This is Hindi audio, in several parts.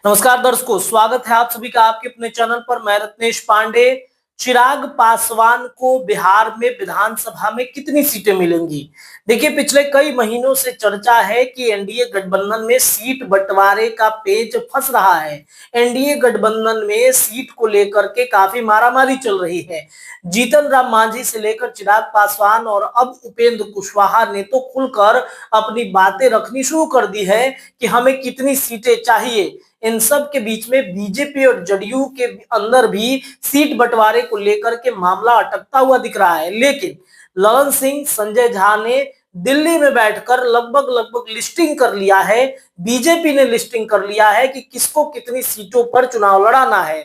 नमस्कार दर्शकों, स्वागत है आप सभी का आपके अपने चैनल पर। मैं रत्नेश पांडे। चिराग पासवान को बिहार में विधानसभा में कितनी सीटें मिलेंगी? देखिए, पिछले कई महीनों से चर्चा है कि एनडीए गठबंधन में सीट बंटवारे का पेच फंस रहा है। एनडीए गठबंधन में सीट को लेकर के काफी मारामारी चल रही है। जीतन राम मांझी से लेकर चिराग पासवान और अब उपेंद्र कुशवाहा ने तो खुलकर अपनी बातें रखनी शुरू कर दी है कि हमें कितनी सीटें चाहिए। इन सब के बीच में बीजेपी और जदयू के अंदर भी सीट बंटवारे को लेकर के मामला अटकता हुआ दिख रहा है। लेकिन ललन सिंह, संजय झा ने दिल्ली में बैठकर लगभग लिस्टिंग कर लिया है। बीजेपी ने लिस्टिंग कर लिया है कि किसको कितनी सीटों पर चुनाव लड़ाना है।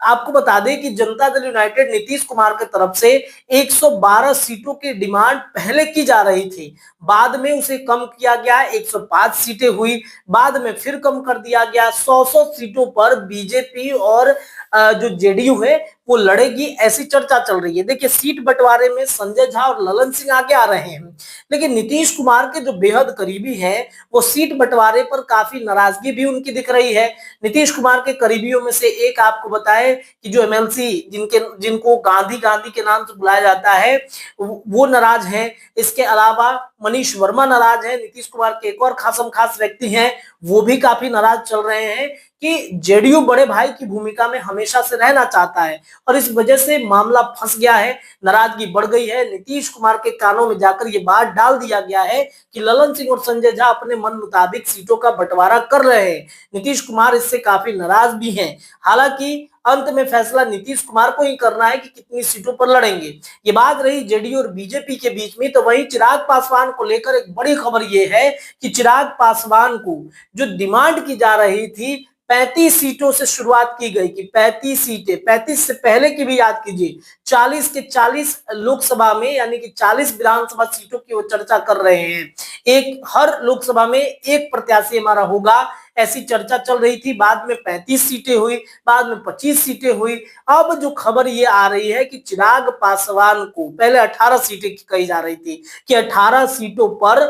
आपको बता दें कि जनता दल यूनाइटेड नीतीश कुमार की तरफ से 112 सीटों की डिमांड पहले की जा रही थी, बाद में उसे कम किया गया, 105 सीटें हुई, बाद में फिर कम कर दिया गया। 100 सीटों पर बीजेपी और जो जेडीयू है वो लड़ेगी, ऐसी चर्चा चल रही है। देखिए, सीट बंटवारे में संजय झा और ललन सिंह आगे आ रहे हैं, लेकिन नीतीश कुमार के जो बेहद करीबी हैं वो सीट बंटवारे पर काफी नाराजगी भी उनकी दिख रही है। नीतीश कुमार के करीबियों में से एक आपको बताए कि जो एमएलसी जिनको गांधी गांधी के नाम से बुलाया जाता है वो नाराज हैं। इसके अलावा मनीष वर्मा नाराज है। नीतीश कुमार के एक और खासम खास व्यक्ति हैं, वो भी काफी नाराज चल रहे हैं कि जेडीयू बड़े भाई की भूमिका में हमेशा से रहना चाहता है और इस वजह से मामला फंस गया है, नाराजगी बढ़ गई है। नीतीश कुमार के कानों में जाकर ये बात डाल दिया गया है कि ललन सिंह और संजय झा अपने मन मुताबिक सीटों का बंटवारा कर रहे हैं। नीतीश कुमार इससे काफी नाराज भी हैं। हालांकि अंत में फैसला नीतीश कुमार को ही करना है कि कितनी सीटों पर लड़ेंगे। ये बात रही जेडीयू और बीजेपी के बीच में, तो वहीं चिराग पासवान को लेकर एक बड़ी खबर ये है कि चिराग पासवान को जो डिमांड की जा रही थी 35 सीटों से शुरुआत की गई कि 35 सीटें, 35 से पहले की भी याद कीजिए, 40 के 40 लोकसभा में यानी कि 40 विधानसभा सीटों की वो चर्चा कर रहे हैं। एक हर लोकसभा में एक प्रत्याशी हमारा होगा, ऐसी चर्चा चल रही थी। बाद में 35 सीटें हुई, बाद में 25 सीटें हुई। अब जो खबर ये आ रही है कि चिराग पासवान को पहले 18 सीटें कही जा रही थी कि 18 सीटों पर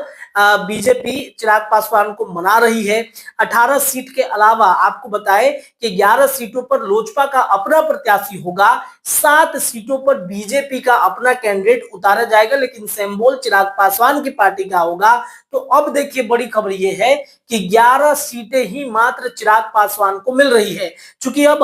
बीजेपी चिराग पासवान को मना रही है। 18 सीट के अलावा आपको बताएं कि 11 सीटों पर लोजपा का अपना प्रत्याशी होगा, 7 सीटों पर बीजेपी का अपना कैंडिडेट उतारा जाएगा, लेकिन सिंबल चिराग पासवान की पार्टी का होगा। तो अब देखिए, बड़ी खबर यह है कि 11 सीटें ही मात्र चिराग पासवान को मिल रही है। चूंकि अब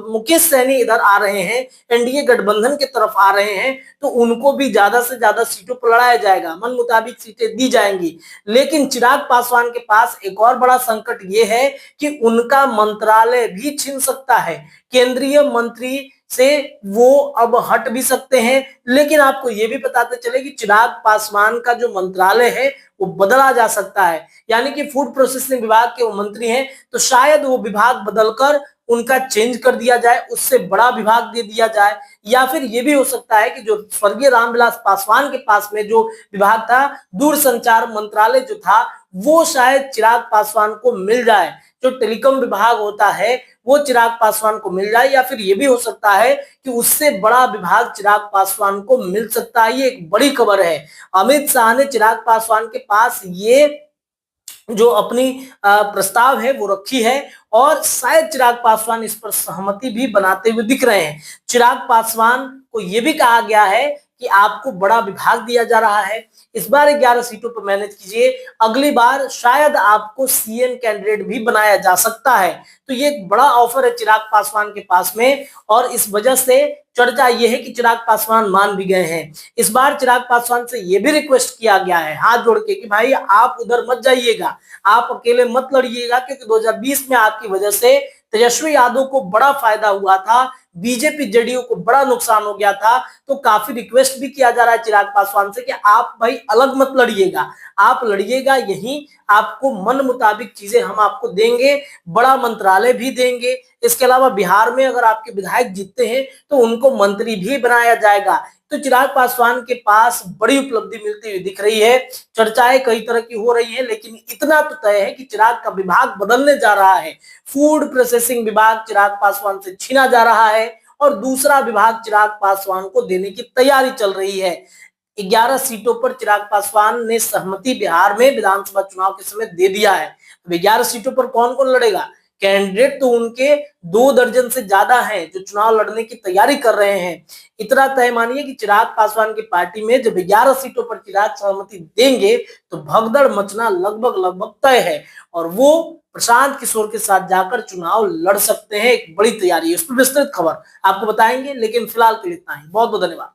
मुकेश सहनी इधर आ रहे हैं, एनडीए गठबंधन की तरफ आ रहे हैं, तो उनको भी ज्यादा से ज्यादा सीटों पर लड़ाया जाएगा, मन मुताबिक सीटें दी जाएंगी। लेकिन चिराग पासवान के पास एक और बड़ा संकट ये है कि उनका मंत्रालय भी छिन सकता है। केंद्रीय मंत्री से वो अब हट भी सकते हैं। लेकिन आपको ये भी बताते चले कि चिराग पासवान का जो मंत्रालय है वो बदला जा सकता है, यानी कि फूड प्रोसेसिंग विभाग के वो मंत्री हैं, तो शायद वो विभाग बदलकर उनका चेंज कर दिया जाए, उससे बड़ा विभाग दे दिया जाए। या फिर ये भी हो सकता है कि जो स्वर्गीय रामविलास पासवान के पास में जो विभाग था, दूरसंचार मंत्रालय जो था, वो शायद चिराग पासवान को मिल जाए। जो टेलीकॉम विभाग होता है वो चिराग पासवान को मिल जाए, या फिर ये भी हो सकता है कि उससे बड़ा विभाग चिराग पासवान को मिल सकता है। ये एक बड़ी खबर है। अमित शाह ने चिराग पासवान के पास ये जो अपनी प्रस्ताव है वो रखी है और शायद चिराग पासवान इस पर सहमति भी बनाते हुए दिख रहे हैं। चिराग पासवान को यह भी कहा गया है कि आपको बड़ा विभाग दिया जा रहा है, इस बार 11 सीटों पर मैनेज कीजिए, अगली बार शायद आपको सीएम कैंडिडेट भी बनाया जा सकता है। तो ये एक बड़ा ऑफर है चिराग पासवान के पास में, और इस वजह से चर्चा यह है कि चिराग पासवान मान भी गए हैं। इस बार चिराग पासवान से यह भी रिक्वेस्ट किया गया है हाथ जोड़ के कि भाई आप उधर मत जाइएगा, आप अकेले मत लड़िएगा, क्योंकि 2020 में आपकी वजह से तेजस्वी यादव को बड़ा फायदा हुआ था, बीजेपी जेडीयू को बड़ा नुकसान हो गया था। तो काफी रिक्वेस्ट भी किया जा रहा है चिराग पासवान से कि आप भाई अलग मत लड़िएगा, आप लड़िएगा यहीं, आपको मन मुताबिक चीजें हम आपको देंगे, बड़ा मंत्रालय भी देंगे। इसके अलावा बिहार में अगर आपके विधायक जीतते हैं तो उनको मंत्री भी बनाया जाएगा। तो चिराग पासवान के पास बड़ी उपलब्धि मिलती हुई दिख रही है। चर्चाएं कई तरह की हो रही है, लेकिन इतना तो तय है कि चिराग का विभाग बदलने जा रहा है। फूड प्रोसेसिंग विभाग चिराग पासवान से छीना जा रहा है और दूसरा विभाग चिराग पासवान को देने की तैयारी चल रही है। 11 सीटों पर चिराग पासवान ने सहमति बिहार में विधानसभा चुनाव के समय दे दिया है। अब 11 सीटों पर कौन कौन लड़ेगा, कैंडिडेट तो उनके 2 दर्जन से ज्यादा हैं जो चुनाव लड़ने की तैयारी कर रहे हैं। इतना तय मानिए कि चिराग पासवान की पार्टी में जब 11 सीटों पर चिराग सहमति देंगे तो भगदड़ मचना लगभग तय है और वो प्रशांत किशोर के साथ जाकर चुनाव लड़ सकते हैं। एक बड़ी तैयारी है, उस पर विस्तृत खबर आपको बताएंगे, लेकिन फिलहाल के लिए इतना ही। बहुत बहुत धन्यवाद।